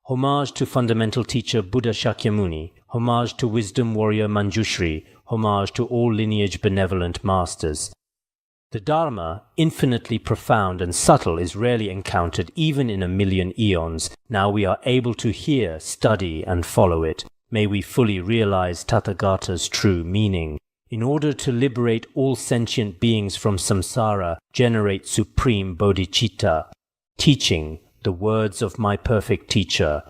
homage to fundamental teacher Buddha Shakyamuni, homage to wisdom warrior Manjushri, homage to all lineage benevolent masters. The Dharma, infinitely profound and subtle, is rarely encountered even in a million eons. Now we are able to hear, study, and follow it. May we fully realize Tathagata's true meaning. In order to liberate all sentient beings from samsara, generate supreme bodhicitta. Teaching, the words of my perfect teacher.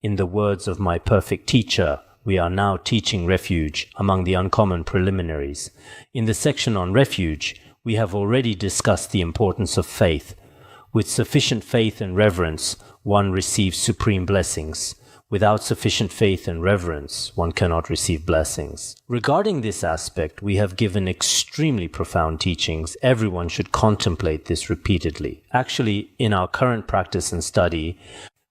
In the words of my perfect teacher, we are now teaching refuge among the uncommon preliminaries. In the section on refuge, we have already discussed the importance of faith. With sufficient faith and reverence, one receives supreme blessings. Without sufficient faith and reverence, one cannot receive blessings. Regarding this aspect, we have given extremely profound teachings. Everyone should contemplate this repeatedly. Actually, in our current practice and study,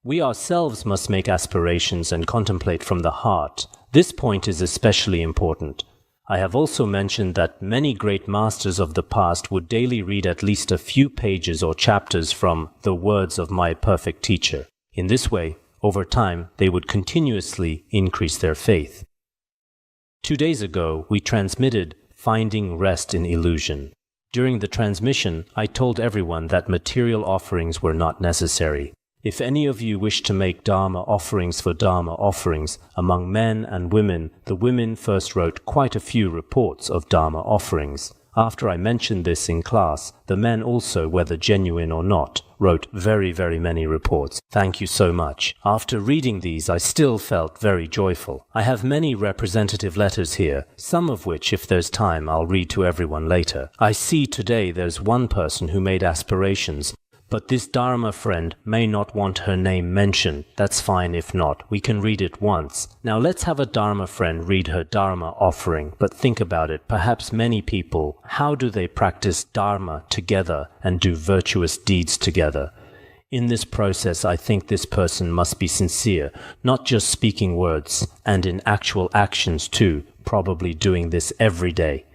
we ourselves must make aspirations and contemplate from the heart. This point is especially important. I have also mentioned that many great masters of the past would daily read at least a few pages or chapters from the words of my perfect teacher. In this way, over time, they would continuously increase their faith. 2 days ago, we transmitted Finding Rest in Illusion. During the transmission, I told everyone that material offerings were not necessary. If any of you wish to make Dharma offerings for Dharma offerings, among men and women, the women first wrote quite a few reports of Dharma offerings. After I mentioned this in class, the men also, whether genuine or not, wrote very many reports. Thank you so much. After reading these, I still felt very joyful. I have many representative letters here, some of which, if there's time, I'll read to everyone later. I see today there's one person who made aspirations, but this Dharma friend may not want her name mentioned. That's fine if not. We can read it once. Now let's have a Dharma friend read her Dharma offering. But think about it. Perhaps many people, how do they practice Dharma together and do virtuous deeds together? In this process, I think this person must be sincere, not just speaking words, and in actual actions too, probably doing this every day.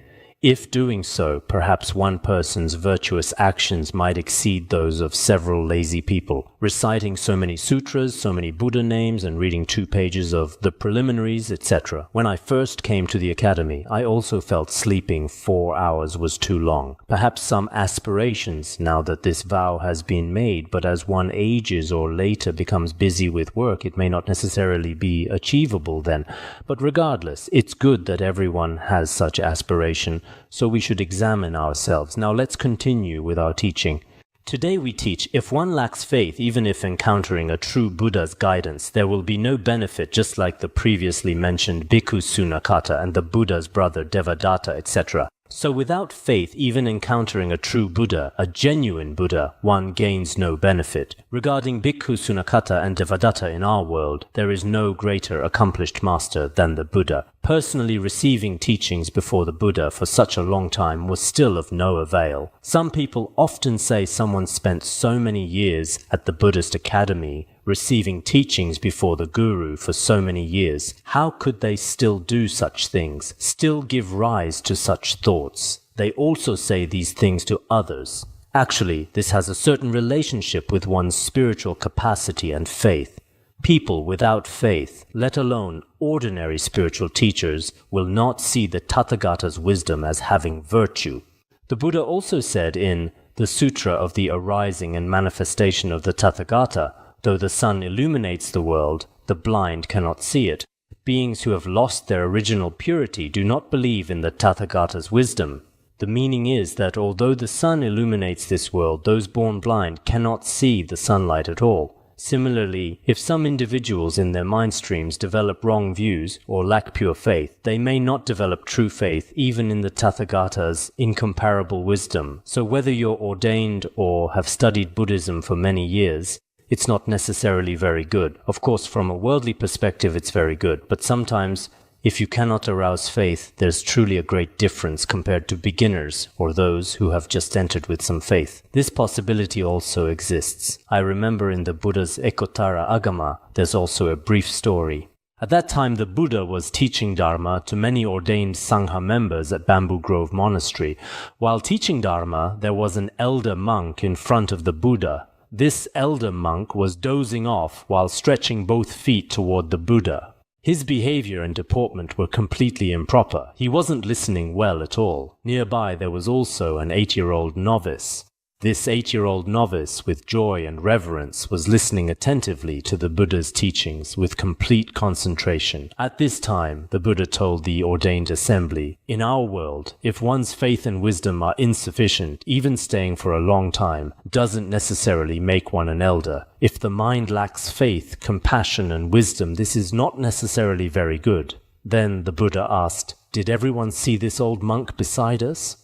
If doing so, perhaps one person's virtuous actions might exceed those of several lazy people, reciting so many sutras, so many Buddha names, and reading 2 pages of the preliminaries, etc. When I first came to the academy, I also felt sleeping 4 hours was too long. Perhaps some aspirations, now that this vow has been made, but as one ages or later becomes busy with work, it may not necessarily be achievable then. But regardless, it's good that everyone has such aspiration. So we should examine ourselves. Now let's continue with our teaching. Today we teach, if one lacks faith, even if encountering a true Buddha's guidance, there will be no benefit, just like the previously mentioned Bhikkhu Sunakata and the Buddha's brother Devadatta, etc. So without faith, even encountering a true Buddha, a genuine Buddha, one gains no benefit. Regarding Bhikkhu Sunakata and Devadatta in our world, there is no greater accomplished master than the Buddha. Personally receiving teachings before the Buddha for such a long time was still of no avail. Some people often say someone spent so many years at the Buddhist academy receiving teachings before the Guru for so many years. How could they still do such things, still give rise to such thoughts? They also say these things to others. Actually, this has a certain relationship with one's spiritual capacity and faith. People without faith, let alone ordinary spiritual teachers, will not see the Tathagata's wisdom as having virtue. The Buddha also said in the Sutra of the Arising and Manifestation of the Tathagata, though the sun illuminates the world, the blind cannot see it. Beings who have lost their original purity do not believe in the Tathagata's wisdom. The meaning is that although the sun illuminates this world, those born blind cannot see the sunlight at all. Similarly, if some individuals in their mind streams develop wrong views or lack pure faith, they may not develop true faith even in the Tathagata's incomparable wisdom. So whether you're ordained or have studied Buddhism for many years, it's not necessarily very good. Of course, from a worldly perspective, it's very good. But sometimes, if you cannot arouse faith, there's truly a great difference compared to beginners or those who have just entered with some faith. This possibility also exists. I remember in the Buddha's Ekottara Agama, there's also a brief story. At that time, the Buddha was teaching Dharma to many ordained Sangha members at Bamboo Grove Monastery. While teaching Dharma, there was an elder monk in front of the Buddha. This elder monk was dozing off while stretching both feet toward the Buddha. His behavior and deportment were completely improper. He wasn't listening well at all. Nearby there was also an 8-year-old novice. This 8-year-old novice, with joy and reverence, was listening attentively to the Buddha's teachings with complete concentration. At this time, the Buddha told the ordained assembly, "In our world, if one's faith and wisdom are insufficient, even staying for a long time doesn't necessarily make one an elder. If the mind lacks faith, compassion, and wisdom, this is not necessarily very good." Then the Buddha asked, "Did everyone see this old monk beside us?"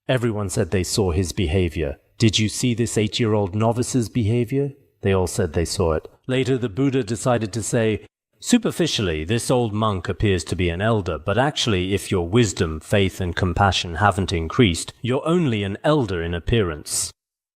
Everyone said they saw his behavior. "Did you see this 8-year-old novice's behavior?" They all said they saw it. Later the Buddha decided to say, "Superficially, this old monk appears to be an elder, but actually if your wisdom, faith and compassion haven't increased, you're only an elder in appearance.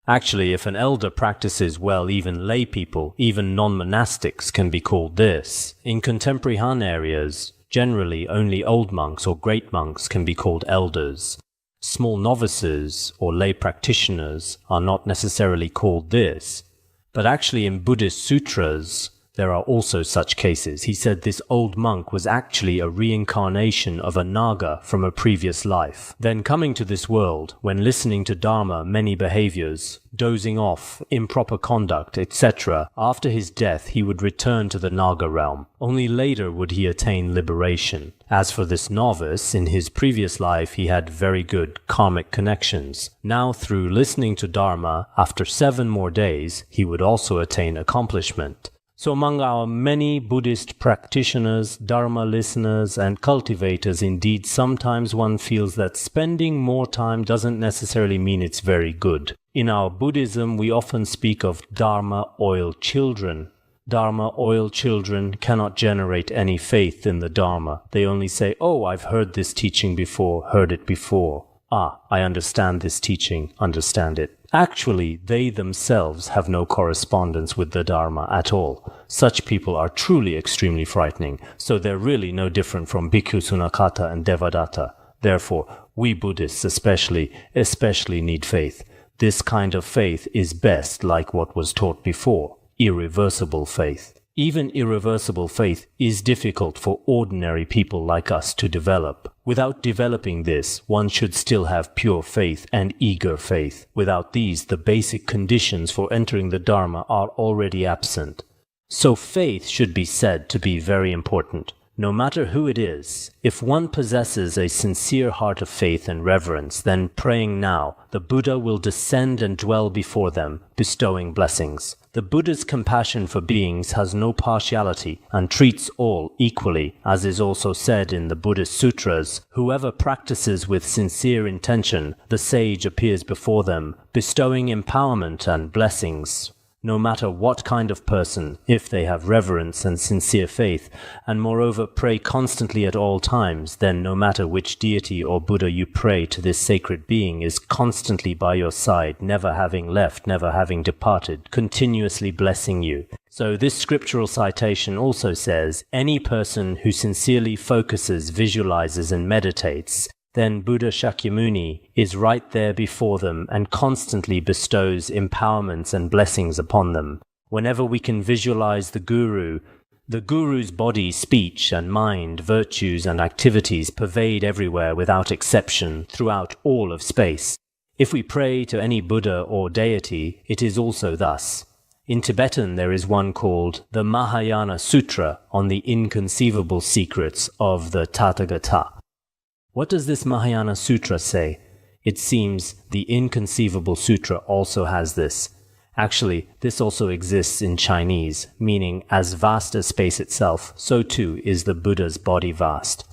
Actually, if an elder practices well, even lay people, even non-monastics can be called this. In contemporary Han areas, generally only old monks or great monks can be called elders. Small novices or lay practitioners are not necessarily called this, but actually in Buddhist sutras there are also such cases. He said this old monk was actually a reincarnation of a Naga from a previous life. Then coming to this world, when listening to Dharma, many behaviors, dozing off, improper conduct, etc., after his death he would return to the Naga realm. Only later would he attain liberation. As for this novice, in his previous life he had very good karmic connections. Now through listening to Dharma, after 7 more days, he would also attain accomplishment. So among our many Buddhist practitioners, Dharma listeners and cultivators, indeed sometimes one feels that spending more time doesn't necessarily mean it's very good. In our Buddhism, we often speak of Dharma oil children. Dharma oil children cannot generate any faith in the Dharma. They only say, "Oh, I've heard this teaching before, heard it before. Ah, I understand this teaching, understand it." Actually, they themselves have no correspondence with the Dharma at all. Such people are truly extremely frightening, so they're really no different from Bhikkhu Sunakata and Devadatta. Therefore, we Buddhists especially need faith. This kind of faith is best like what was taught before, irreversible faith. Even irreversible faith is difficult for ordinary people like us to develop. Without developing this, one should still have pure faith and eager faith. Without these, the basic conditions for entering the Dharma are already absent. So faith should be said to be very important. No matter who it is, if one possesses a sincere heart of faith and reverence, then praying now, the Buddha will descend and dwell before them, bestowing blessings. The Buddha's compassion for beings has no partiality and treats all equally, as is also said in the Buddhist sutras. Whoever practices with sincere intention, the sage appears before them, bestowing empowerment and blessings. No matter what kind of person, if they have reverence and sincere faith, and moreover pray constantly at all times, then no matter which deity or Buddha you pray to, this sacred being is constantly by your side, never having left, never having departed, continuously blessing you. So this scriptural citation also says, any person who sincerely focuses, visualizes and meditates, then Buddha Shakyamuni is right there before them and constantly bestows empowerments and blessings upon them. Whenever we can visualize the Guru's body, speech and mind, virtues and activities pervade everywhere without exception throughout all of space. If we pray to any Buddha or deity, it is also thus. In Tibetan there is one called the Mahayana Sutra on the inconceivable secrets of the Tathagata. What does this Mahayana Sutra say? It seems the Inconceivable Sutra also has this. Actually, this also exists in Chinese, meaning as vast as space itself, so too is the Buddha's body vast.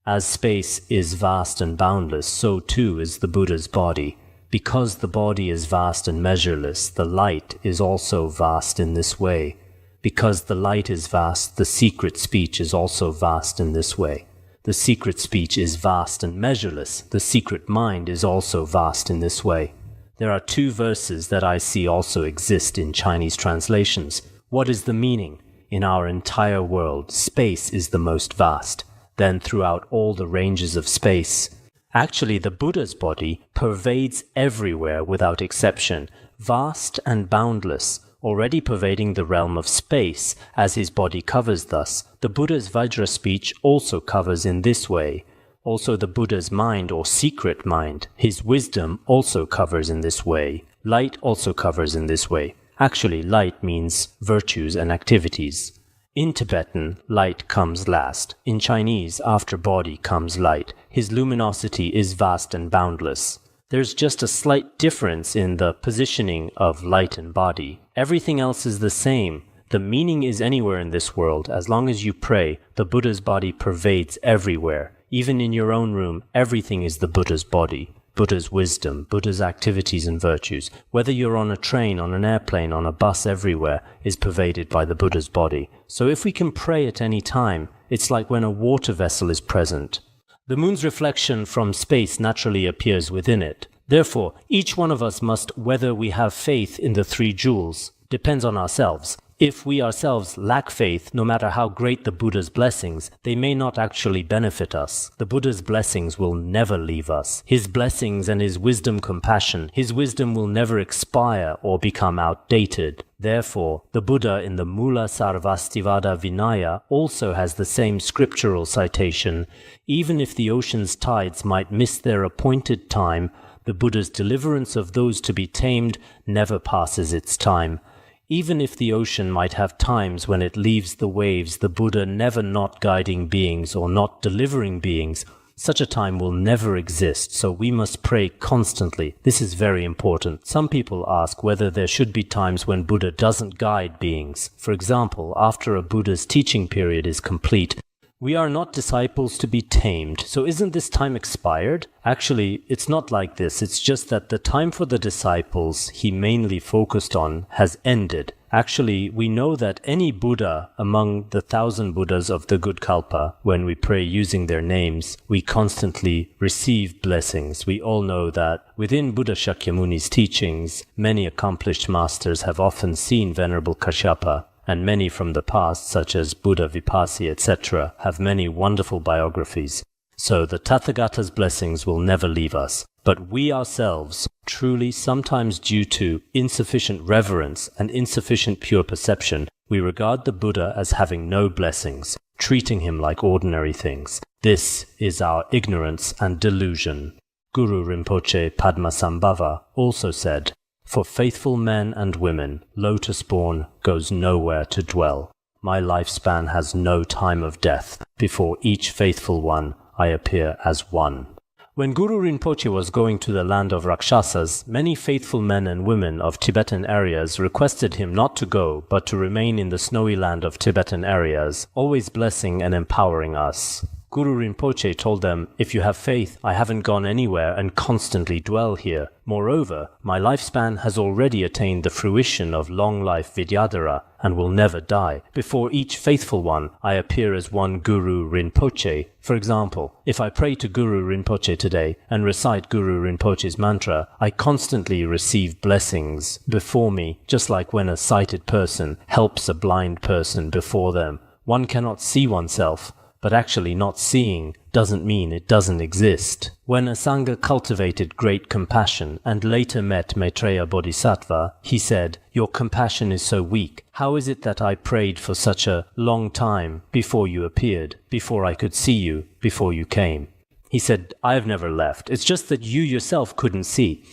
As space is vast and boundless, so too is the Buddha's body. Because the body is vast and measureless, the light is also vast in this way. Because the light is vast, the secret speech is also vast in this way. The secret speech is vast and measureless. The secret mind is also vast in this way. There are 2 verses that I see also exist in Chinese translations. What is the meaning? In our entire world, space is the most vast. Then throughout all the ranges of space, actually the Buddha's body pervades everywhere without exception. vast and boundless, already pervading the realm of space, as his body covers thus. The Buddha's Vajra speech also covers in this way. Also the Buddha's mind or secret mind, his wisdom also covers in this way. Light also covers in this way. Actually, light means virtues and activities. In Tibetan, light comes last. In Chinese, after body comes light. His luminosity is vast and boundless. There's just a slight difference in the positioning of light and body. Everything else is the same. The meaning is anywhere in this world. As long as you pray, the Buddha's body pervades everywhere. Even in your own room, everything is the Buddha's body, Buddha's wisdom, Buddha's activities and virtues. Whether you're on a train, on an airplane, on a bus, everywhere is pervaded by the Buddha's body. So if we can pray at any time, it's like when a water vessel is present. The moon's reflection from space naturally appears within it. Therefore, each one of us must, whether we have faith in the three jewels, depends on ourselves. If we ourselves lack faith, no matter how great the Buddha's blessings, they may not actually benefit us. The Buddha's blessings will never leave us. His blessings and his wisdom compassion, his wisdom will never expire or become outdated. Therefore, the Buddha in the Mula Sarvastivada Vinaya also has the same scriptural citation. Even if the ocean's tides might miss their appointed time, the Buddha's deliverance of those to be tamed never passes its time. Even if the ocean might have times when it leaves the waves, the Buddha never not guiding beings or not delivering beings, such a time will never exist, so we must pray constantly. This is very important. Some people ask whether there should be times when Buddha doesn't guide beings. For example, after a Buddha's teaching period is complete, we are not disciples to be tamed, so isn't this time expired? Actually, it's not like this. It's just that the time for the disciples he mainly focused on has ended. Actually, we know that any Buddha among the 1,000 Buddhas of the good Kalpa, when we pray using their names, we constantly receive blessings. We all know that within Buddha Shakyamuni's teachings, many accomplished masters have often seen Venerable Kashyapa, and many from the past, such as Buddha Vipassi, etc., have many wonderful biographies. So the Tathagata's blessings will never leave us. But we ourselves, truly sometimes due to insufficient reverence and insufficient pure perception, we regard the Buddha as having no blessings, treating him like ordinary things. This is our ignorance and delusion. Guru Rinpoche Padmasambhava also said, "For faithful men and women, lotus-born goes nowhere to dwell. My lifespan has no time of death. Before each faithful one, I appear as one." When Guru Rinpoche was going to the land of Rakshasas, many faithful men and women of Tibetan areas requested him not to go, but to remain in the snowy land of Tibetan areas, always blessing and empowering us. Guru Rinpoche told them, "If you have faith, I haven't gone anywhere and constantly dwell here. Moreover, my lifespan has already attained the fruition of long life Vidyadhara and will never die. Before each faithful one, I appear as one Guru Rinpoche." For example, if I pray to Guru Rinpoche today and recite Guru Rinpoche's mantra, I constantly receive blessings before me, just like when a sighted person helps a blind person before them. One cannot see oneself, but actually not seeing doesn't mean it doesn't exist. When Asanga cultivated great compassion and later met Maitreya Bodhisattva, he said, "Your compassion is so weak. How is it that I prayed for such a long time before you appeared, before I could see you, before you came?" He said, "I've never left. It's just that you yourself couldn't see."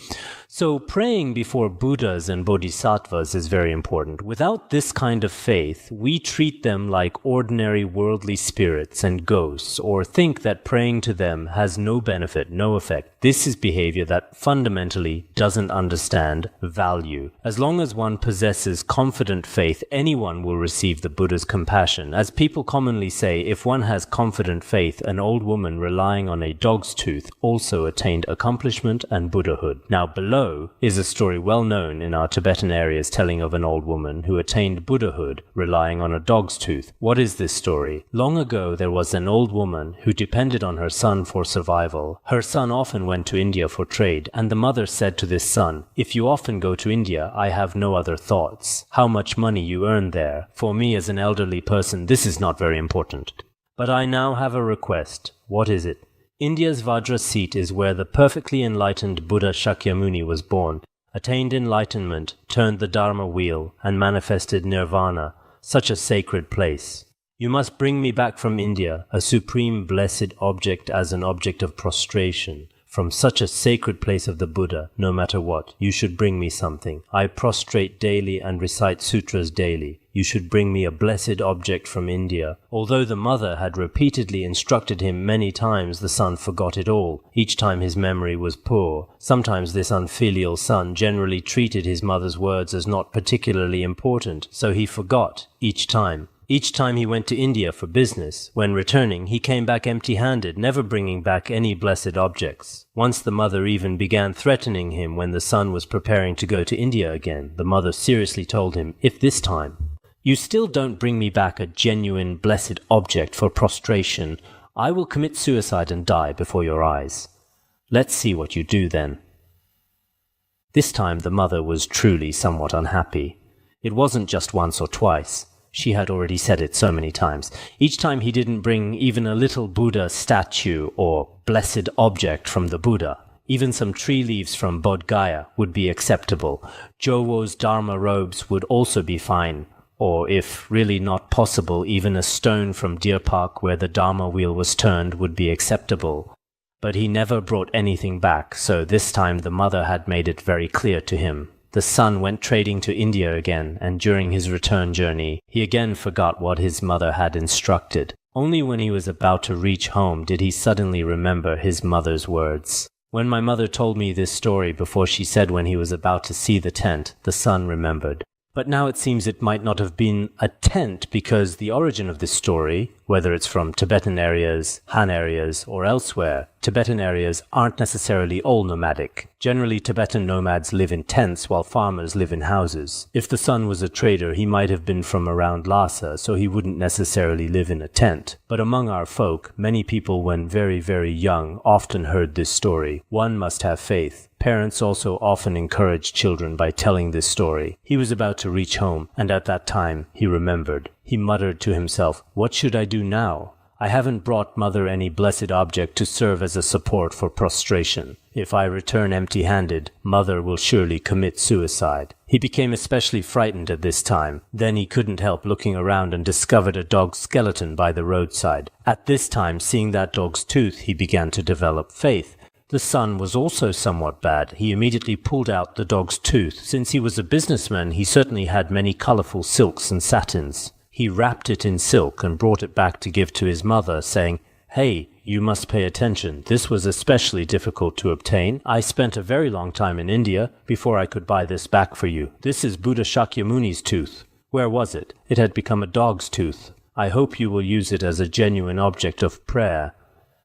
So praying before Buddhas and Bodhisattvas is very important. Without this kind of faith, we treat them like ordinary worldly spirits and ghosts, or think that praying to them has no benefit, no effect. This is behavior that fundamentally doesn't understand value. As long as one possesses confident faith, anyone will receive the Buddha's compassion. As people commonly say, if one has confident faith, an old woman relying on a dog's tooth also attained accomplishment and Buddhahood. Now below is a story well known in our Tibetan areas telling of an old woman who attained Buddhahood relying on a dog's tooth. What is this story? Long ago there was an old woman who depended on her son for survival. Her son often went to India for trade, and the mother said to this son, "If you often go to India, I have no other thoughts. How much money you earn there. For me as an elderly person, this is not very important. But I now have a request." What is it? India's Vajra seat is where the perfectly enlightened Buddha Shakyamuni was born. attained enlightenment, turned the Dharma wheel, and manifested nirvana, such a sacred place. You must bring me back from India, a supreme blessed object as an object of prostration. From such a sacred place of the Buddha, no matter what, you should bring me something. I prostrate daily and recite sutras daily. You should bring me a blessed object from India. Although the mother had repeatedly instructed him many times, the son forgot it all. Each time his memory was poor. Sometimes this unfilial son generally treated his mother's words as not particularly important, so he forgot each time. Each time he went to India for business, when returning, he came back empty-handed, never bringing back any blessed objects. Once the mother even began threatening him when the son was preparing to go to India again. The mother seriously told him, "If this time you still don't bring me back a genuine blessed object for prostration, I will commit suicide and die before your eyes. Let's see what you do then." This time the mother was truly somewhat unhappy. It wasn't just once or twice. She had already said it so many times. Each time he didn't bring even a little Buddha statue or blessed object from the Buddha. Even some tree leaves from Bodh Gaya would be acceptable. Jowo's Dharma robes would also be fine. Or, if really not possible, even a stone from Deer Park where the Dharma wheel was turned would be acceptable. But he never brought anything back, so this time the mother had made it very clear to him. The son went trading to India again, and during his return journey, he again forgot what his mother had instructed. Only when he was about to reach home did he suddenly remember his mother's words. When my mother told me this story before she said when he was about to see the tent, the son remembered. But now it seems it might not have been a tent because the origin of this story, whether it's from Tibetan areas, Han areas, or elsewhere, Tibetan areas aren't necessarily all nomadic. Generally, Tibetan nomads live in tents while farmers live in houses. If the son was a trader, he might have been from around Lhasa, so he wouldn't necessarily live in a tent. But among our folk, many people when very, very young often heard this story. One must have faith. Parents also often encourage children by telling this story. He was about to reach home, and at that time he remembered. He muttered to himself, "What should I do now? I haven't brought mother any blessed object to serve as a support for prostration. If I return empty-handed, mother will surely commit suicide." He became especially frightened at this time. Then he couldn't help looking around and discovered a dog's skeleton by the roadside. At this time, seeing that dog's tooth, he began to develop faith. The son was also somewhat bad. He immediately pulled out the dog's tooth. Since he was a businessman, he certainly had many colorful silks and satins. He wrapped it in silk and brought it back to give to his mother, saying, "Hey, you must pay attention. This was especially difficult to obtain. I spent a very long time in India before I could buy this back for you. This is Buddha Shakyamuni's tooth. Where was it? It had become a dog's tooth. I hope you will use it as a genuine object of prayer."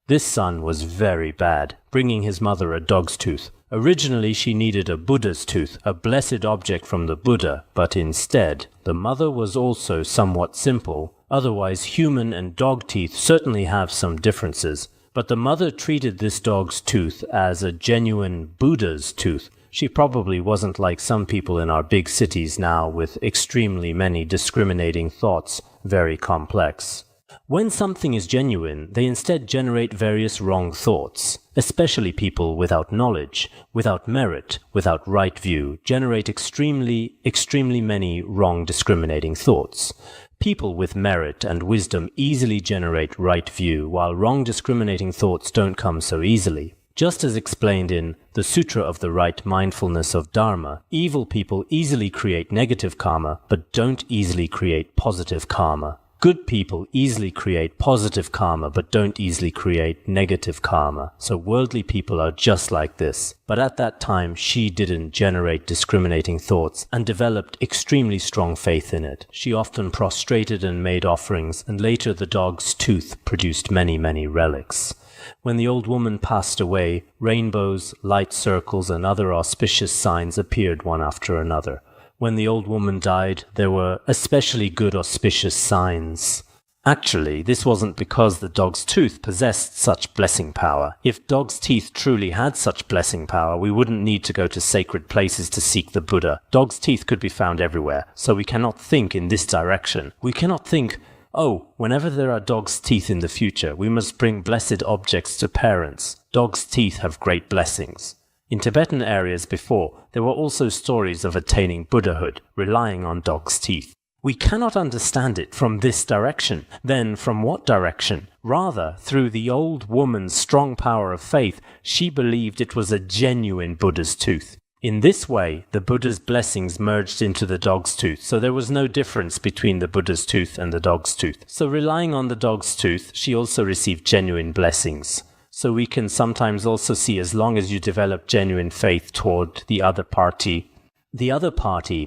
This son was very bad, bringing his mother a dog's tooth. Originally she needed a Buddha's tooth, a blessed object from the Buddha, but instead, the mother was also somewhat simple. Otherwise, human and dog teeth certainly have some differences, but the mother treated this dog's tooth as a genuine Buddha's tooth. She probably wasn't like some people in our big cities now with extremely many discriminating thoughts, very complex. When something is genuine, they instead generate various wrong thoughts. Especially people without knowledge, without merit, without right view, generate extremely many wrong discriminating thoughts. People with merit and wisdom easily generate right view, while wrong discriminating thoughts don't come so easily. Just as explained in the Sutra of the Right Mindfulness of Dharma, evil people easily create negative karma, but don't easily create positive karma. Good people easily create positive karma but don't easily create negative karma. So worldly people are just like this. But at that time she didn't generate discriminating thoughts and developed extremely strong faith in it. She often prostrated and made offerings, and later the dog's tooth produced many relics. When the old woman passed away, rainbows, light circles and other auspicious signs appeared one after another. When the old woman died, there were especially good auspicious signs. Actually, this wasn't because the dog's tooth possessed such blessing power. If dog's teeth truly had such blessing power, we wouldn't need to go to sacred places to seek the Buddha. Dog's teeth could be found everywhere, so we cannot think in this direction. We cannot think, oh, whenever there are dog's teeth in the future, we must bring blessed objects to parents. Dog's teeth have great blessings. In Tibetan areas before, there were also stories of attaining Buddhahood, relying on dog's teeth. We cannot understand it from this direction. Then from what direction? Rather, through the old woman's strong power of faith, she believed it was a genuine Buddha's tooth. In this way, the Buddha's blessings merged into the dog's tooth, so there was no difference between the Buddha's tooth and the dog's tooth. So relying on the dog's tooth, she also received genuine blessings. So we can sometimes also see, as long as you develop genuine faith toward the other party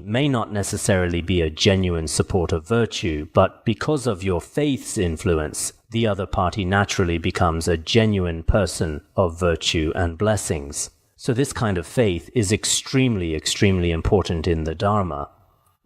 may not necessarily be a genuine support of virtue, but because of your faith's influence, the other party naturally becomes a genuine person of virtue and blessings. So this kind of faith is extremely, extremely important in the Dharma.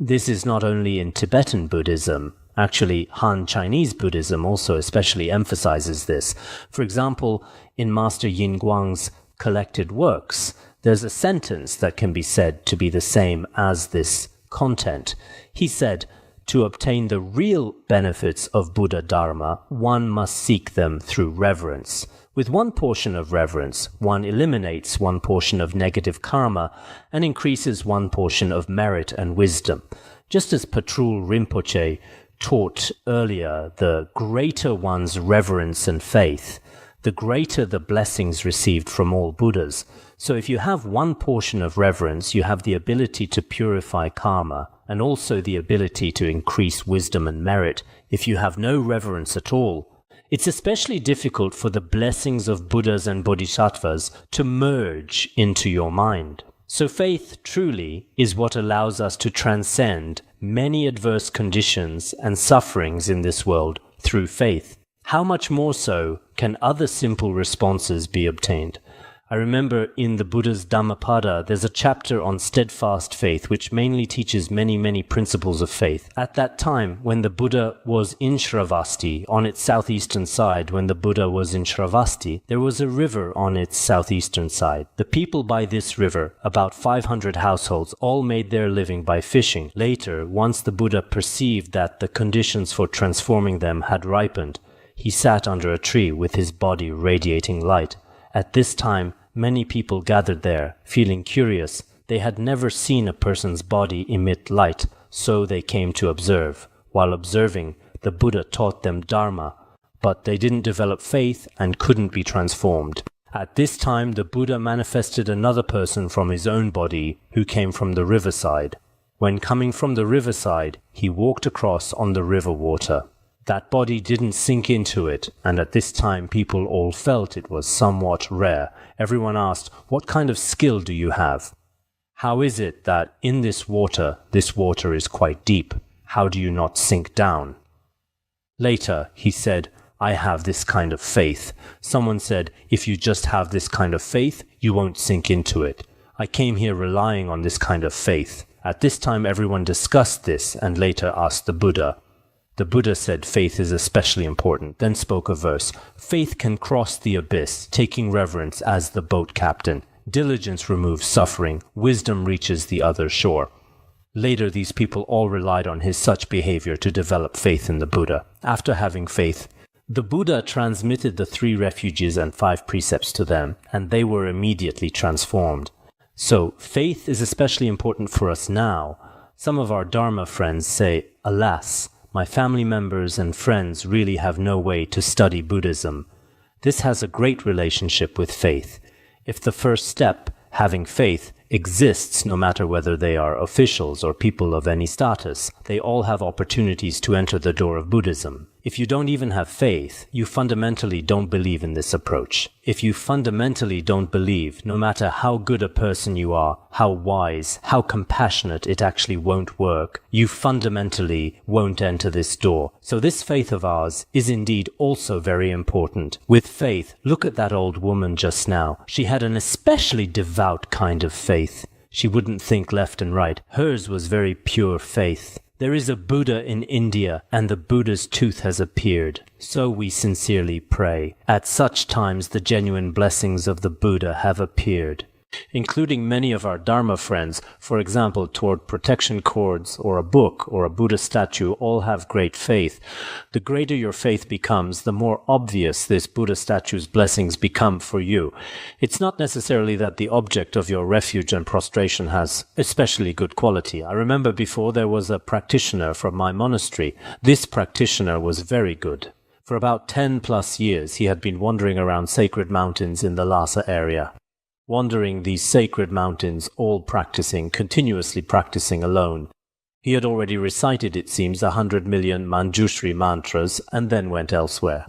This is not only in Tibetan Buddhism. Actually, Han Chinese Buddhism also especially emphasizes this. For example, in Master Yin Guang's collected works, there's a sentence that can be said to be the same as this content. He said, "To obtain the real benefits of Buddha Dharma, one must seek them through reverence. With one portion of reverence, one eliminates one portion of negative karma and increases one portion of merit and wisdom." Just as Patrul Rinpoche taught earlier, the greater one's reverence and faith, the greater the blessings received from all Buddhas. So if you have one portion of reverence, you have the ability to purify karma and also the ability to increase wisdom and merit. If you have no reverence at all, it's especially difficult for the blessings of Buddhas and Bodhisattvas to merge into your mind. So faith truly is what allows us to transcend many adverse conditions and sufferings in this world through faith. How much more so can other simple responses be obtained? I remember in the Buddha's Dhammapada, there's a chapter on steadfast faith, which mainly teaches many principles of faith. At that time, when the Buddha was in Shravasti, on its southeastern side, there was a river on its southeastern side. The people by this river, about 500 households, all made their living by fishing. Later, once the Buddha perceived that the conditions for transforming them had ripened, he sat under a tree with his body radiating light. At this time, many people gathered there, feeling curious. They had never seen a person's body emit light, so they came to observe. While observing, the Buddha taught them Dharma, but they didn't develop faith and couldn't be transformed. At this time, the Buddha manifested another person from his own body who came from the riverside. When coming from the riverside, he walked across on the river water. That body didn't sink into it, and at this time people all felt it was somewhat rare. Everyone asked, "What kind of skill do you have? How is it that in this water is quite deep? How do you not sink down?" Later, he said, "I have this kind of faith." Someone said, "If you just have this kind of faith, you won't sink into it. I came here relying on this kind of faith." At this time, everyone discussed this and later asked the Buddha. The Buddha said faith is especially important, then spoke a verse. Faith can cross the abyss, taking reverence as the boat captain. Diligence removes suffering. Wisdom reaches the other shore. Later, these people all relied on his such behavior to develop faith in the Buddha. After having faith, the Buddha transmitted the 3 refuges and 5 precepts to them, and they were immediately transformed. So, faith is especially important for us now. Some of our Dharma friends say, "Alas, my family members and friends really have no way to study Buddhism." This has a great relationship with faith. If the first step, having faith, exists no matter whether they are officials or people of any status, they all have opportunities to enter the door of Buddhism. If you don't even have faith, you fundamentally don't believe in this approach. If you fundamentally don't believe, no matter how good a person you are, how wise, how compassionate, it actually won't work, you fundamentally won't enter this door. So this faith of ours is indeed also very important. With faith, look at that old woman just now. She had an especially devout kind of faith. She wouldn't think left and right. Hers was very pure faith. There is a Buddha in India, and the Buddha's tooth has appeared. So we sincerely pray. At such times the genuine blessings of the Buddha have appeared. including many of our Dharma friends, for example, toward protection cords or a book or a Buddha statue, all have great faith. The greater your faith becomes, the more obvious this Buddha statue's blessings become for you. It's not necessarily that the object of your refuge and prostration has especially good quality. I remember before there was a practitioner from my monastery. This practitioner was very good. For about 10 plus years he had been wandering around sacred mountains in the Lhasa area. Wandering these sacred mountains, all practicing, continuously practicing alone. He had already recited, it seems, 100 million Manjushri mantras and then went elsewhere.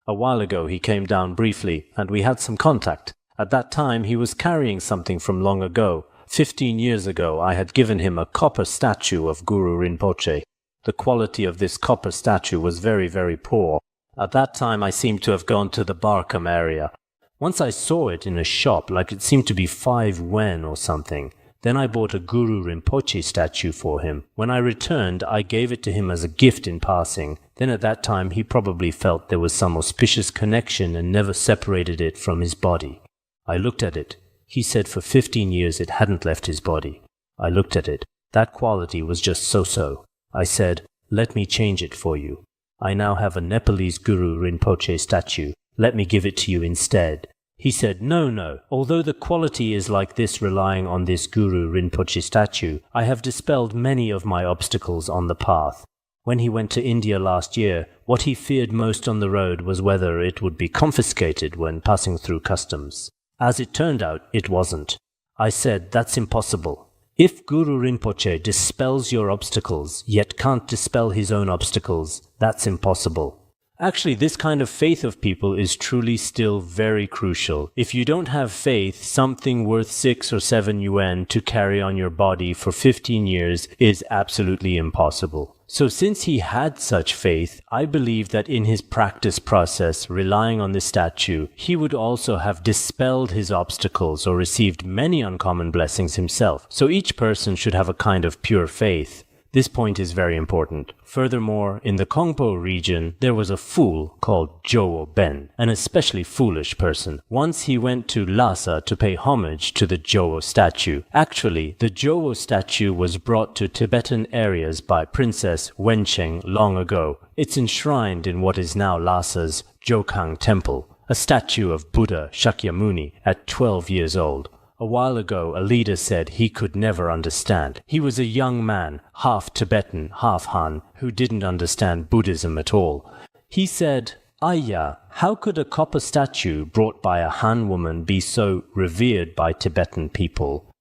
A while ago he came down briefly and we had some contact. At that time he was carrying something from long ago. 15 years ago I had given him a copper statue of Guru Rinpoche. The quality of this copper statue was very, very poor. At that time I seemed to have gone to the Barkham area. Once I saw it in a shop, like it seemed to be 5 wen or something. Then I bought a Guru Rinpoche statue for him. When I returned, I gave it to him as a gift in passing. Then at that time he probably felt there was some auspicious connection and never separated it from his body. I looked at it. He said for 15 years it hadn't left his body. I looked at it. That quality was just so-so. I said, let me change it for you. I now have a Nepalese Guru Rinpoche statue. Let me give it to you instead. He said, no. Although the quality is like this relying on this Guru Rinpoche statue, I have dispelled many of my obstacles on the path. When he went to India last year, what he feared most on the road was whether it would be confiscated when passing through customs. As it turned out, it wasn't. I said, that's impossible. If Guru Rinpoche dispels your obstacles, yet can't dispel his own obstacles, that's impossible. Actually, this kind of faith of people is truly still very crucial. If you don't have faith, something worth 6 or 7 yuan to carry on your body for 15 years is absolutely impossible. So since he had such faith, I believe that in his practice process, relying on this statue, he would also have dispelled his obstacles or received many uncommon blessings himself. So each person should have a kind of pure faith. This point is very important. Furthermore, in the Kongpo region, there was a fool called Jowo Ben, an especially foolish person. Once he went to Lhasa to pay homage to the Jowo statue. Actually, the Jowo statue was brought to Tibetan areas by Princess Wencheng long ago. It's enshrined in what is now Lhasa's Jokhang Temple, a statue of Buddha Shakyamuni at 12 years old. A while ago, a leader said he could never understand. He was a young man, half Tibetan, half Han, who didn't understand Buddhism at all. He said, Ayya, how could a copper statue brought by a Han woman be so revered by Tibetan people?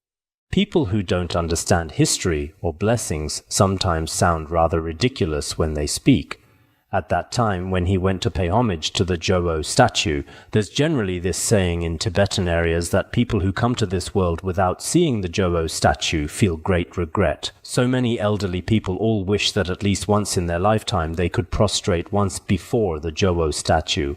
People who don't understand history or blessings sometimes sound rather ridiculous when they speak. At that time, when he went to pay homage to the Jowo statue, there's generally this saying in Tibetan areas that people who come to this world without seeing the Jowo statue feel great regret. So many elderly people all wish that at least once in their lifetime they could prostrate once before the Jowo statue.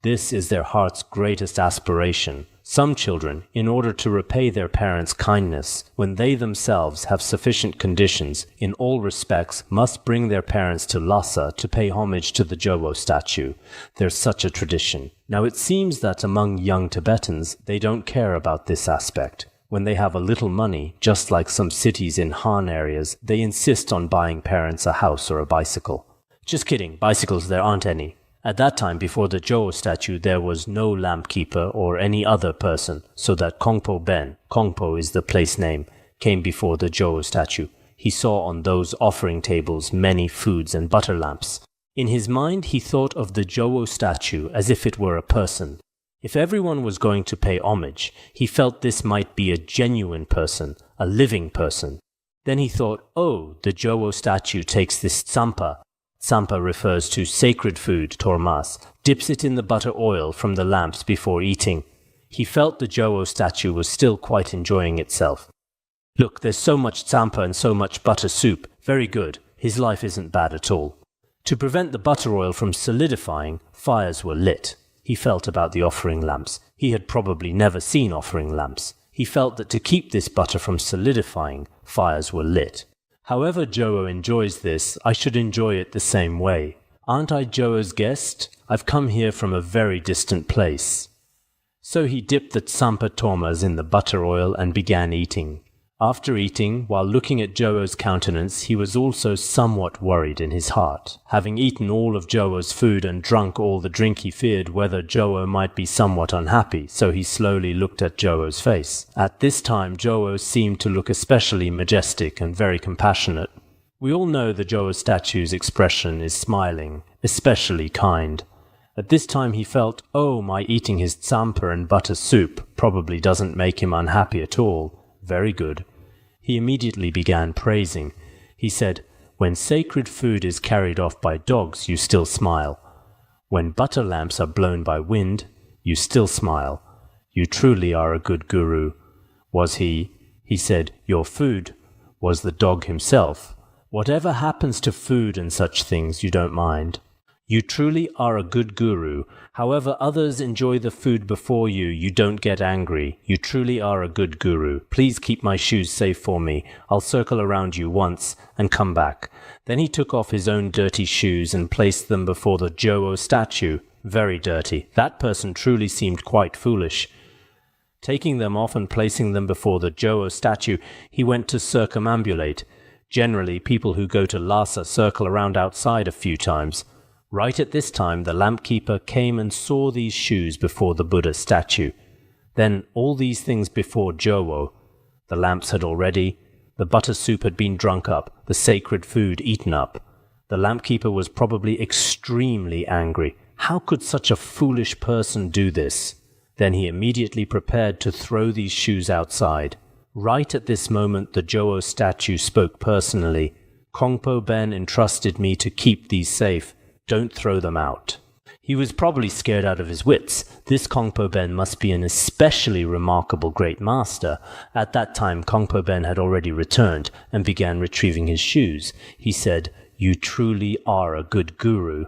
This is their heart's greatest aspiration. Some children, in order to repay their parents' kindness, when they themselves have sufficient conditions, in all respects must bring their parents to Lhasa to pay homage to the Jowo statue. There's such a tradition. Now it seems that among young Tibetans, they don't care about this aspect. When they have a little money, just like some cities in Han areas, they insist on buying parents a house or a bicycle. Just kidding, bicycles there aren't any. At that time, before the Jowo statue, there was no lamp keeper or any other person, so that Kongpo Ben, Kongpo is the place name, came before the Jowo statue. He saw on those offering tables many foods and butter lamps. In his mind, he thought of the Jowo statue as if it were a person. If everyone was going to pay homage, he felt this might be a genuine person, a living person. Then he thought, oh, the Jowo statue takes this tsampa. Tsampa refers to sacred food, tormas, dips it in the butter oil from the lamps before eating. He felt the Jowo statue was still quite enjoying itself. Look, there's so much tsampa and so much butter soup. Very good. His life isn't bad at all. To prevent the butter oil from solidifying, fires were lit. He felt about the offering lamps. He had probably never seen offering lamps. He felt that to keep this butter from solidifying, fires were lit. However Jowo enjoys this, I should enjoy it the same way. Aren't I Jowo's guest? I've come here from a very distant place. So he dipped the tsampa tomas in the butter oil and began eating. After eating, while looking at Jowo's countenance, he was also somewhat worried in his heart. Having eaten all of Jowo's food and drunk all the drink, he feared whether Jowo might be somewhat unhappy, so he slowly looked at Jowo's face. At this time, Jowo seemed to look especially majestic and very compassionate. We all know the Jowo statue's expression is smiling, especially kind. At this time he felt, oh, my eating his tsampa and butter soup probably doesn't make him unhappy at all. Very good. He immediately began praising. He said, when sacred food is carried off by dogs, you still smile. When butter lamps are blown by wind, you still smile. You truly are a good guru. Was he? He said, your food was the dog himself. Whatever happens to food and such things, you don't mind. You truly are a good guru. However others enjoy the food before you, you don't get angry. You truly are a good guru. Please keep my shoes safe for me. I'll circle around you once and come back. Then he took off his own dirty shoes and placed them before the Jowo statue. Very dirty. That person truly seemed quite foolish. Taking them off and placing them before the Jowo statue, he went to circumambulate. Generally, people who go to Lhasa circle around outside a few times. Right at this time, the lamp keeper came and saw these shoes before the Buddha statue. Then all these things before Jowo. The lamps had already, the butter soup had been drunk up, the sacred food eaten up. The lamp keeper was probably extremely angry. How could such a foolish person do this? Then he immediately prepared to throw these shoes outside. Right at this moment, the Jowo statue spoke personally. Kongpo Ben entrusted me to keep these safe. Don't throw them out. He was probably scared out of his wits. This Kongpo Ben must be an especially remarkable great master. At that time, Kongpo Ben had already returned and began retrieving his shoes. He said, you truly are a good guru.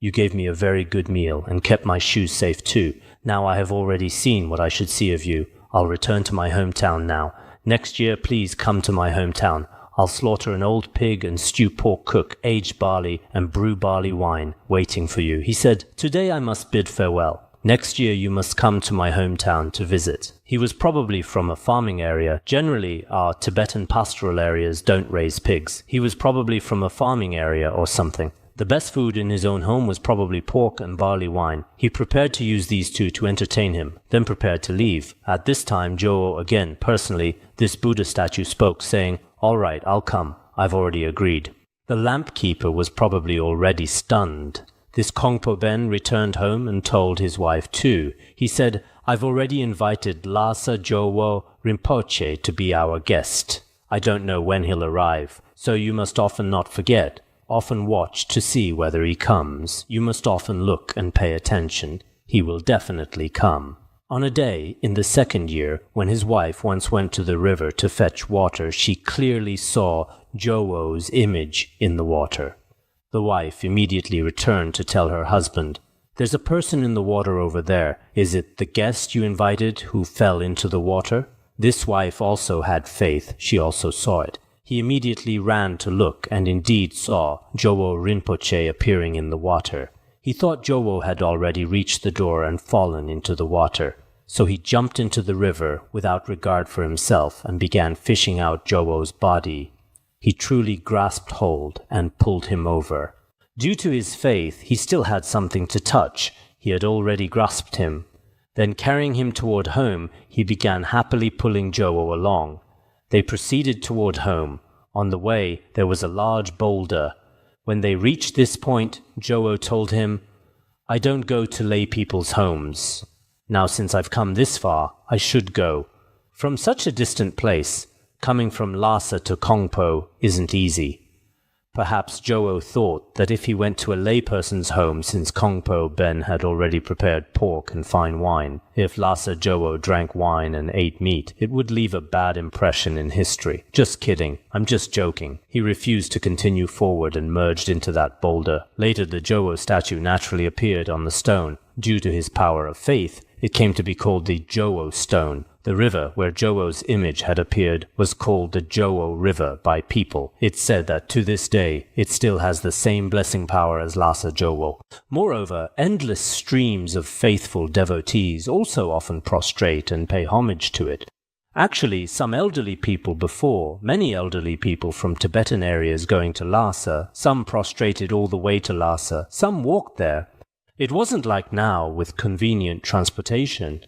You gave me a very good meal and kept my shoes safe too. Now I have already seen what I should see of you. I'll return to my hometown now. Next year, please come to my hometown. I'll slaughter an old pig and stew pork, cook aged barley and brew barley wine, waiting for you. He said, today I must bid farewell. Next year you must come to my hometown to visit. He was probably from a farming area. Generally, our Tibetan pastoral areas don't raise pigs. He was probably from a farming area or something. The best food in his own home was probably pork and barley wine. He prepared to use these two to entertain him, then prepared to leave. At this time, Jowo again, personally, this Buddha statue spoke, saying, all right, I'll come. I've already agreed. The lamp keeper was probably already stunned. This Kongpo Ben returned home and told his wife too. He said, I've already invited Lhasa Jowo Rinpoche to be our guest. I don't know when he'll arrive, so you must often not forget. Often watch to see whether he comes. You must often look and pay attention. He will definitely come. On a day in the second year, when his wife once went to the river to fetch water, she clearly saw Jowo's image in the water. The wife immediately returned to tell her husband, there's a person in the water over there. Is it the guest you invited who fell into the water? This wife also had faith. She also saw it. He immediately ran to look and indeed saw Jowo Rinpoche appearing in the water. He thought Jowo had already reached the door and fallen into the water. So he jumped into the river without regard for himself and began fishing out Jowo's body. He truly grasped hold and pulled him over. Due to his faith, he still had something to touch. He had already grasped him. Then carrying him toward home, he began happily pulling Jowo along. They proceeded toward home. On the way, there was a large boulder. When they reached this point, Jowo told him, I don't go to lay people's homes. Now since I've come this far, I should go. From such a distant place, coming from Lhasa to Kongpo isn't easy. Perhaps Jowo thought that if he went to a layperson's home, since Kongpo Ben had already prepared pork and fine wine, if Lhasa Jowo drank wine and ate meat, it would leave a bad impression in history. Just kidding. I'm just joking. He refused to continue forward and merged into that boulder. Later the Jowo statue naturally appeared on the stone. Due to his power of faith, it came to be called the Jowo stone. The river where Jowo's image had appeared was called the Jowo River by people. It's said that to this day it still has the same blessing power as Lhasa Jowo. Moreover, endless streams of faithful devotees also often prostrate and pay homage to it. Actually, some elderly people before, many elderly people from Tibetan areas going to Lhasa, some prostrated all the way to Lhasa, some walked there. It wasn't like now with convenient transportation.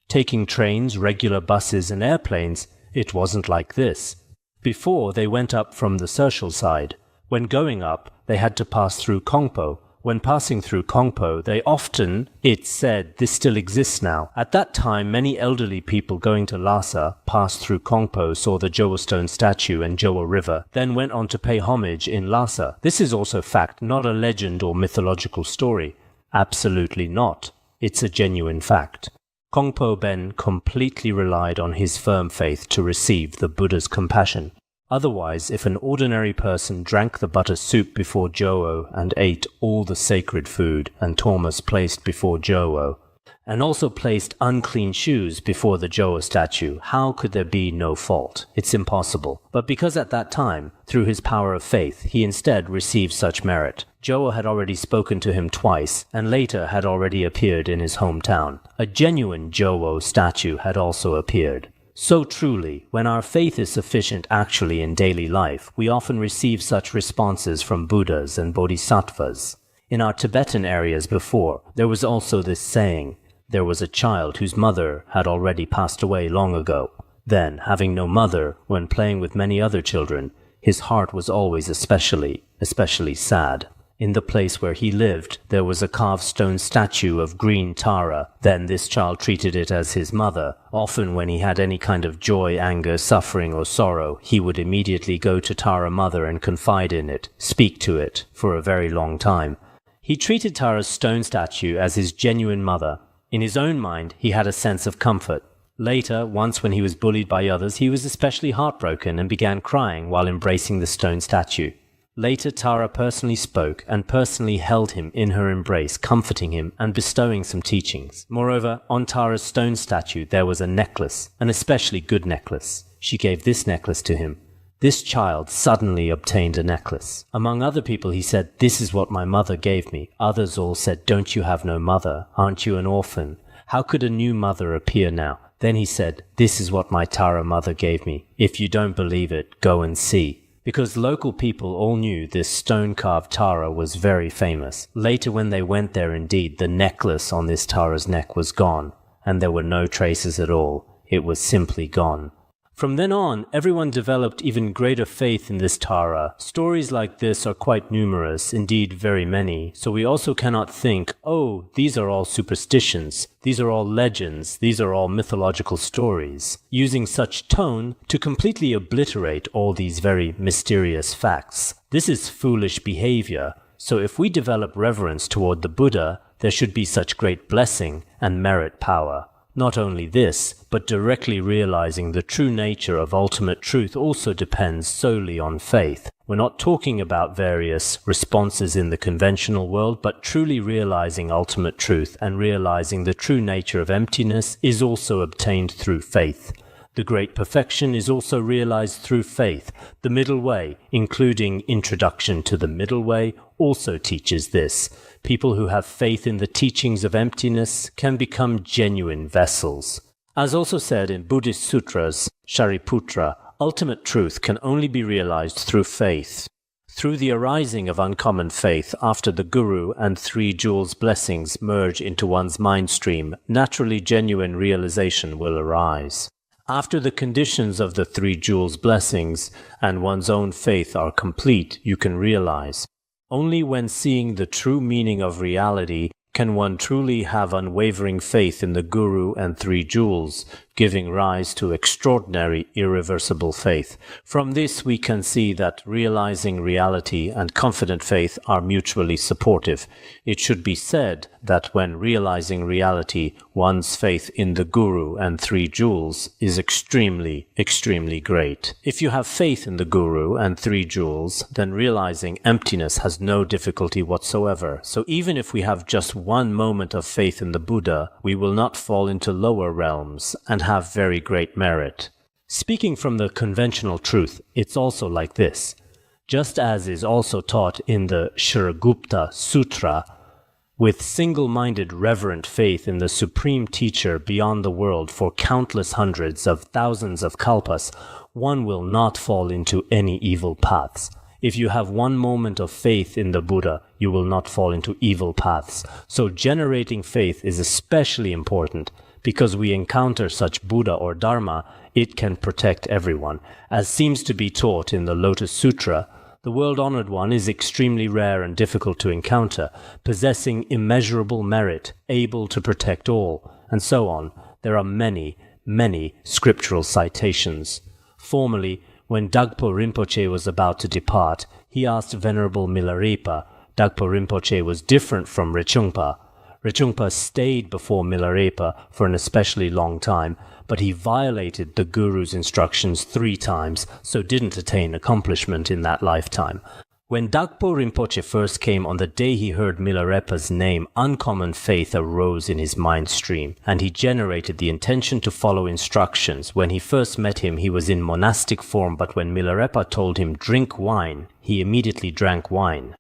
Taking trains, regular buses and airplanes, it wasn't like this. Before, they went up from the social side. When going up, they had to pass through Kongpo. When passing through Kongpo, they often, it's said, this still exists now. At that time, many elderly people going to Lhasa passed through Kongpo, saw the Jowo stone statue and Jowo River, then went on to pay homage in Lhasa. This is also fact, not a legend or mythological story. Absolutely not. It's a genuine fact. Kongpo Ben completely relied on his firm faith to receive the Buddha's compassion. Otherwise, if an ordinary person drank the butter soup before Jowo and ate all the sacred food and Thomas placed before Jowo, and also placed unclean shoes before the Jowo statue, how could there be no fault? It's impossible. But because at that time, through his power of faith, he instead received such merit. Jowo had already spoken to him twice, and later had already appeared in his hometown. A genuine Jowo statue had also appeared. So truly, when our faith is sufficient actually in daily life, we often receive such responses from Buddhas and Bodhisattvas. In our Tibetan areas before, there was also this saying, there was a child whose mother had already passed away long ago. Then, having no mother, when playing with many other children, his heart was always especially sad. In the place where he lived, there was a carved stone statue of green Tara. Then this child treated it as his mother. Often when he had any kind of joy, anger, suffering or sorrow, he would immediately go to Tara Mother and confide in it, speak to it, for a very long time. He treated Tara's stone statue as his genuine mother. In his own mind, he had a sense of comfort. Later, once when he was bullied by others, he was especially heartbroken and began crying while embracing the stone statue. Later, Tara personally spoke and personally held him in her embrace, comforting him and bestowing some teachings. Moreover, on Tara's stone statue there was a necklace, an especially good necklace. She gave this necklace to him. This child suddenly obtained a necklace. Among other people he said, "This is what my mother gave me." Others all said, "Don't you have no mother? Aren't you an orphan? How could a new mother appear now?" Then he said, "This is what my Tara mother gave me. If you don't believe it, go and see." Because local people all knew this stone-carved Tara was very famous. Later when they went there indeed, the necklace on this Tara's neck was gone, and there were no traces at all. It was simply gone. From then on, everyone developed even greater faith in this Tara. Stories like this are quite numerous, indeed very many, so we also cannot think, oh, these are all superstitions, these are all legends, these are all mythological stories, using such tone to completely obliterate all these very mysterious facts. This is foolish behavior, so if we develop reverence toward the Buddha, there should be such great blessing and merit power. Not only this, but directly realizing the true nature of ultimate truth also depends solely on faith. We're not talking about various responses in the conventional world, but truly realizing ultimate truth and realizing the true nature of emptiness is also obtained through faith. The great perfection is also realized through faith. The middle way, including Introduction to the Middle Way, also teaches this. People who have faith in the teachings of emptiness can become genuine vessels. As also said in Buddhist sutras, Shariputra, ultimate truth can only be realized through faith. Through the arising of uncommon faith after the Guru and Three Jewels' blessings merge into one's mind stream, naturally genuine realization will arise. After the conditions of the Three Jewels' blessings and one's own faith are complete, you can realize. Only when seeing the true meaning of reality can one truly have unwavering faith in the Guru and Three Jewels, giving rise to extraordinary, irreversible faith. From this we can see that realizing reality and confident faith are mutually supportive. It should be said that when realizing reality, one's faith in the Guru and Three Jewels is extremely, extremely great. If you have faith in the Guru and Three Jewels, then realizing emptiness has no difficulty whatsoever. So even if we have just one moment of faith in the Buddha, we will not fall into lower realms and have very great merit. Speaking from the conventional truth, it's also like this. Just as is also taught in the Shrigupta Sutra, with single-minded reverent faith in the supreme teacher beyond the world for countless hundreds of thousands of kalpas, one will not fall into any evil paths. If you have one moment of faith in the Buddha, you will not fall into evil paths. So generating faith is especially important. Because we encounter such Buddha or Dharma, it can protect everyone. As seems to be taught in the Lotus Sutra, the world-honored one is extremely rare and difficult to encounter, possessing immeasurable merit, able to protect all, and so on. There are many, many scriptural citations. Formerly, when Dagpo Rinpoche was about to depart, he asked Venerable Milarepa. Dagpo Rinpoche was different from Rinpoche. Rinpoche stayed before Milarepa for an especially long time, but he violated the Guru's instructions 3 times, so didn't attain accomplishment in that lifetime. When Dagpo Rinpoche first came on the day he heard Milarepa's name, uncommon faith arose in his mind stream, and he generated the intention to follow instructions. When he first met him, he was in monastic form, but when Milarepa told him, "Drink wine," he immediately drank wine.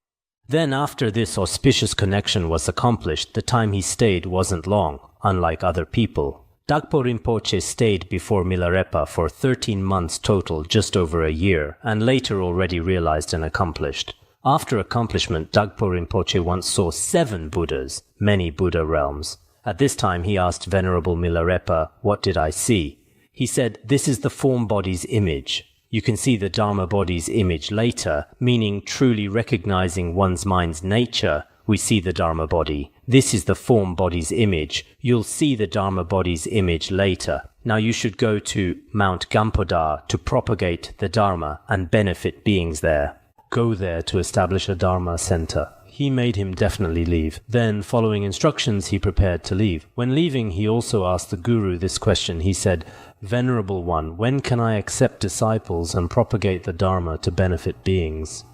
Then after this auspicious connection was accomplished, the time he stayed wasn't long, unlike other people. Dagpo Rinpoche stayed before Milarepa for 13 months total, just over a year, and later already realized and accomplished. After accomplishment, Dagpo Rinpoche once saw 7 Buddhas, many Buddha realms. At this time he asked Venerable Milarepa, "What did I see?" He said, "This is the form body's image." You can see the Dharma body's image later, meaning truly recognizing one's mind's nature. We see the Dharma body. This is the form body's image. You'll see the Dharma body's image later. Now you should go to Mount Gampodar to propagate the Dharma and benefit beings there. Go there to establish a Dharma center. He made him definitely leave. Then, following instructions, he prepared to leave. When leaving, he also asked the Guru this question. He said, "Venerable One, when can I accept disciples and propagate the Dharma to benefit beings?"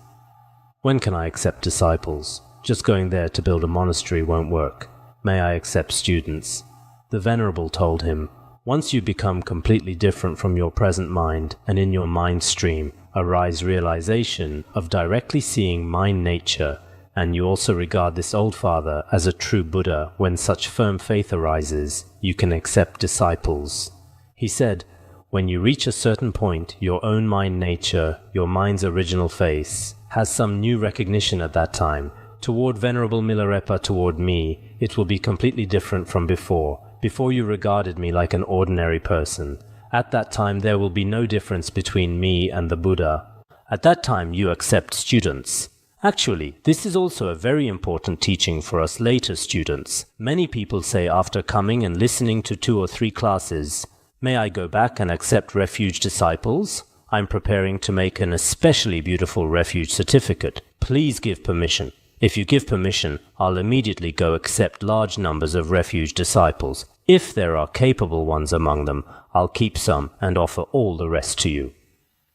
When can I accept disciples? Just going there to build a monastery won't work. May I accept students? The Venerable told him, "Once you become completely different from your present mind, and in your mind stream arise realization of directly seeing mind nature, and you also regard this old father as a true Buddha, when such firm faith arises, you can accept disciples." He said, "When you reach a certain point, your own mind nature, your mind's original face, has some new recognition at that time. Toward Venerable Milarepa, toward me, it will be completely different from before. Before you regarded me like an ordinary person. At that time there will be no difference between me and the Buddha. At that time you accept students." Actually, this is also a very important teaching for us later students. Many people say after coming and listening to 2 or 3 classes, "May I go back and accept refuge disciples? I'm preparing to make an especially beautiful refuge certificate. Please give permission." If you give permission, I'll immediately go accept large numbers of refuge disciples. If there are capable ones among them, I'll keep some and offer all the rest to you.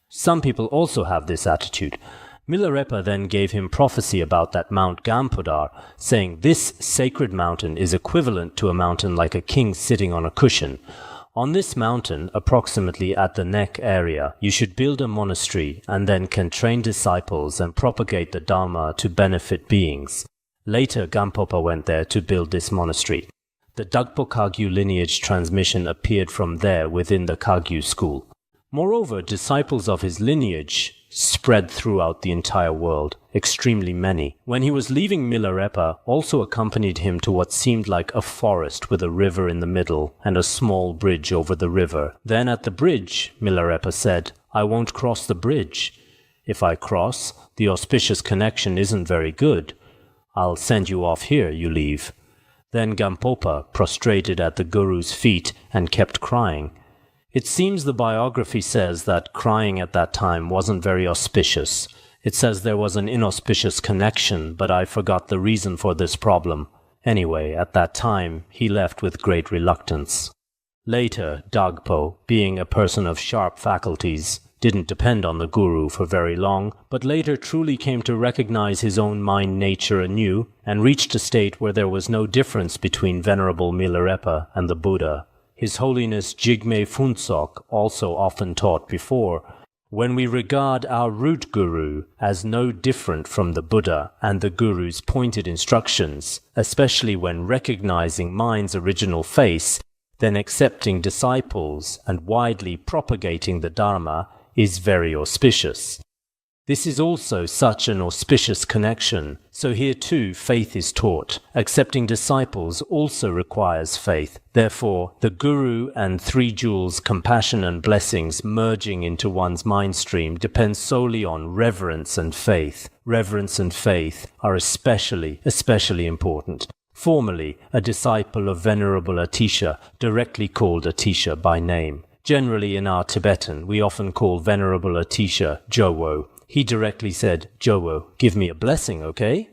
Some people also have this attitude. Milarepa then gave him prophecy about that Mount Gampodar, saying this sacred mountain is equivalent to a mountain like a king sitting on a cushion. On this mountain, approximately at the neck area, you should build a monastery and then can train disciples and propagate the Dharma to benefit beings. Later, Gampopa went there to build this monastery. The Dagpo Kagyu lineage transmission appeared from there within the Kagyu school. Moreover, disciples of his lineage spread throughout the entire world, extremely many. When he was leaving, Milarepa also accompanied him to what seemed like a forest with a river in the middle and a small bridge over the river. Then at the bridge, Milarepa said, "I won't cross the bridge. If I cross, the auspicious connection isn't very good. I'll send you off here, you leave." Then Gampopa prostrated at the Guru's feet and kept crying. It seems the biography says that crying at that time wasn't very auspicious. It says there was an inauspicious connection, but I forgot the reason for this problem. Anyway, at that time, he left with great reluctance. Later, Dagpo, being a person of sharp faculties, didn't depend on the Guru for very long, but later truly came to recognize his own mind nature anew and reached a state where there was no difference between Venerable Milarepa and the Buddha. His Holiness Jigme Phuntsok also often taught before, when we regard our root guru as no different from the Buddha and the guru's pointed instructions, especially when recognizing mind's original face, then accepting disciples and widely propagating the Dharma is very auspicious. This is also such an auspicious connection, so here too faith is taught. Accepting disciples also requires faith. Therefore, the Guru and Three Jewels' compassion and blessings merging into one's mind stream depends solely on reverence and faith. Reverence and faith are especially important. Formerly, a disciple of Venerable Atisha directly called Atisha by name. Generally in our Tibetan, we often call Venerable Atisha Jowo. He directly said, "Jowo, give me a blessing, okay?"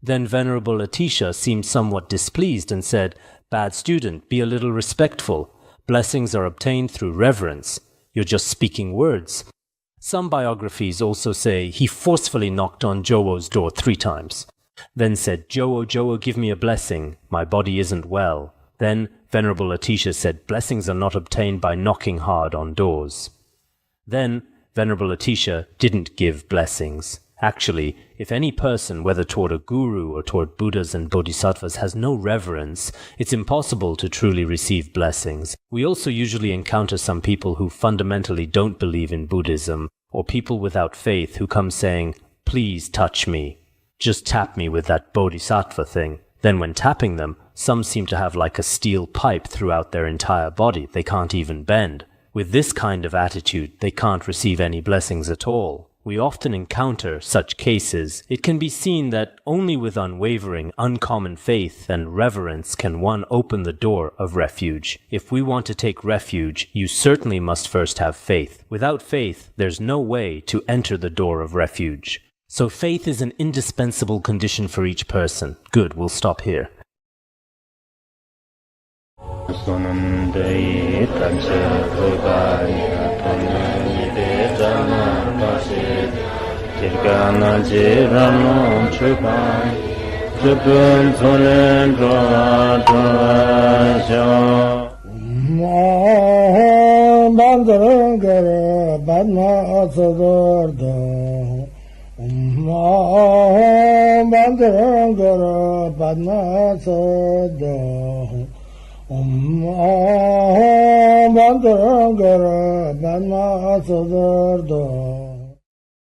Then Venerable Atisha seemed somewhat displeased and said, "Bad student, be a little respectful. Blessings are obtained through reverence. You're just speaking words." Some biographies also say he forcefully knocked on Jowo's door 3 times. Then said, "Jowo, Jowo, give me a blessing. My body isn't well." Then Venerable Atisha said, "Blessings are not obtained by knocking hard on doors." Then Venerable Atisha didn't give blessings. Actually, if any person, whether toward a guru or toward Buddhas and Bodhisattvas, has no reverence, it's impossible to truly receive blessings. We also usually encounter some people who fundamentally don't believe in Buddhism, or people without faith who come saying, "Please touch me. Just tap me with that Bodhisattva thing." Then when tapping them, some seem to have like a steel pipe throughout their entire body. They can't even bend. With this kind of attitude, they can't receive any blessings at all. We often encounter such cases. It can be seen that only with unwavering, uncommon faith and reverence can one open the door of refuge. If we want to take refuge, you certainly must first have faith. Without faith, there's no way to enter the door of refuge. So faith is an indispensable condition for each person. Good, we'll stop here. Bandara Banma Sadar